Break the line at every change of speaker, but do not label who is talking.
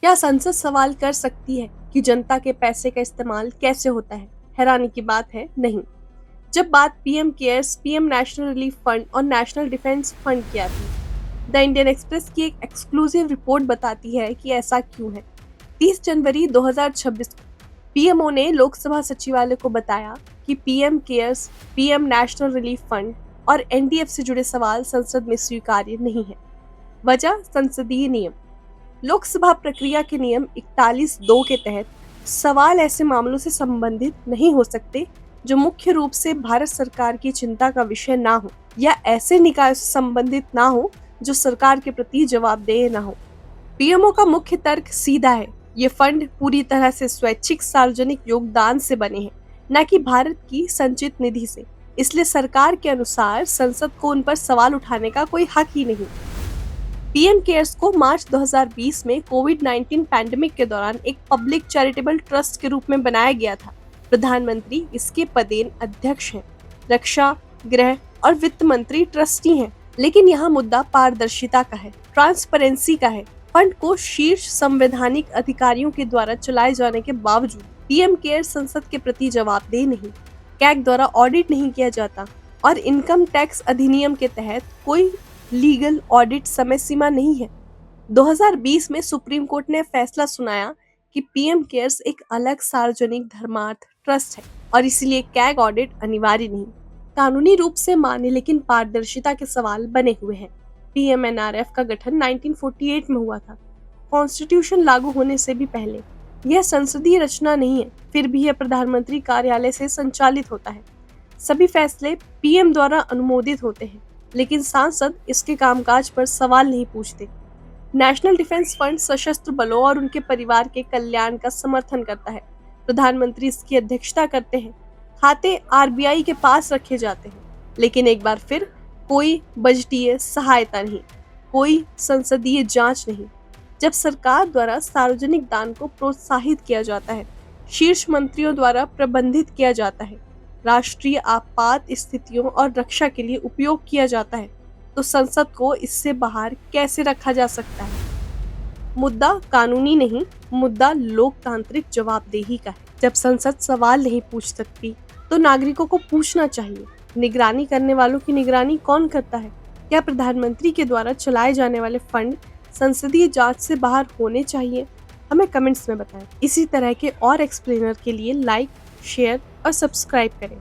क्या संसद सवाल कर सकती है कि जनता के पैसे का इस्तेमाल कैसे होता है? हैरानी की बात है, नहीं। जब बात PM cares, PM national relief fund और नेशनल डिफेंस फंड की आती है, द इंडियन एक्सप्रेस की एक एक्सक्लूसिव रिपोर्ट बताती है कि ऐसा क्यों है। 30 जनवरी 2026 को पीएमओ ने लोकसभा सचिवालय को बताया कि PM cares, PM national relief fund और एनडीएफ से जुड़े सवाल संसद में स्वीकार्य नहीं है। वजह संसदीय नियम। लोकसभा प्रक्रिया के नियम 41(2) के तहत सवाल ऐसे मामलों से संबंधित नहीं हो सकते जो मुख्य रूप से भारत सरकार की चिंता का विषय ना हो या ऐसे निकाय से संबंधित ना हो जो सरकार के प्रति जवाबदेह ना हो। पीएमओ का मुख्य तर्क सीधा है, ये फंड पूरी तरह से स्वैच्छिक सार्वजनिक योगदान से बने हैं, न कि भारत की संचित निधि से। इसलिए सरकार के अनुसार संसद को उन पर सवाल उठाने का कोई हक ही नहीं। पीएम केयर्स को मार्च 2020 में कोविड-19 पैंडेमिक के दौरान एक पब्लिक चैरिटेबल ट्रस्ट के रूप में बनाया गया था। प्रधानमंत्री इसके पदेन अध्यक्ष हैं। रक्षा, गृह और वित्त मंत्री ट्रस्टी हैं। लेकिन यहाँ मुद्दा पारदर्शिता का है, ट्रांसपेरेंसी का है। फंड को शीर्ष संवैधानिक अधिकारियों के द्वारा चलाए जाने के बावजूद पीएम केयर्स संसद के प्रति जवाबदेह नहीं, कैग द्वारा ऑडिट नहीं किया जाता और इनकम टैक्स अधिनियम के तहत कोई लीगल ऑडिट समय सीमा नहीं है। 2020 में सुप्रीम कोर्ट ने फैसला सुनाया कि पीएम केयर्स एक अलग सार्वजनिक धर्मार्थ ट्रस्ट है और इसीलिए कैग ऑडिट अनिवार्य नहीं। कानूनी रूप से मान्य लेकिन पारदर्शिता के सवाल बने हुए हैं। पीएमएनआरएफ का गठन 1948 में हुआ था, कॉन्स्टिट्यूशन लागू होने से भी पहले। यह संसदीय रचना नहीं है, फिर भी यह प्रधानमंत्री कार्यालय से संचालित होता है। सभी फैसले पीएम द्वारा अनुमोदित होते हैं, लेकिन सांसद इसके कामकाज पर सवाल नहीं पूछते। नेशनल डिफेंस फंड सशस्त्र बलों और उनके परिवार के कल्याण का समर्थन करता है। प्रधानमंत्री इसकी अध्यक्षता करते हैं। खाते आरबीआई के पास रखे जाते हैं, लेकिन एक बार फिर कोई बजटीय सहायता नहीं, कोई संसदीय जांच नहीं। जब सरकार द्वारा सार्वजनिक दान को प्रोत्साहित किया जाता है, शीर्ष मंत्रियों द्वारा प्रबंधित किया जाता है, राष्ट्रीय आपात स्थितियों और रक्षा के लिए उपयोग किया जाता है, तो संसद को इससे बाहर कैसे रखा जा सकता है? मुद्दा कानूनी नहीं, मुद्दा लोकतांत्रिक जवाबदेही का है। जब संसद सवाल नहीं पूछ सकती, तो नागरिकों को पूछना चाहिए। निगरानी करने वालों की निगरानी कौन करता है? क्या प्रधानमंत्री के द्वारा चलाए जाने वाले फंड संसदीय जांच से बाहर होने चाहिए? हमें कमेंट्स में बताएं। इसी तरह के और एक्सप्लेनर के लिए लाइक, शेयर और सब्सक्राइब करें।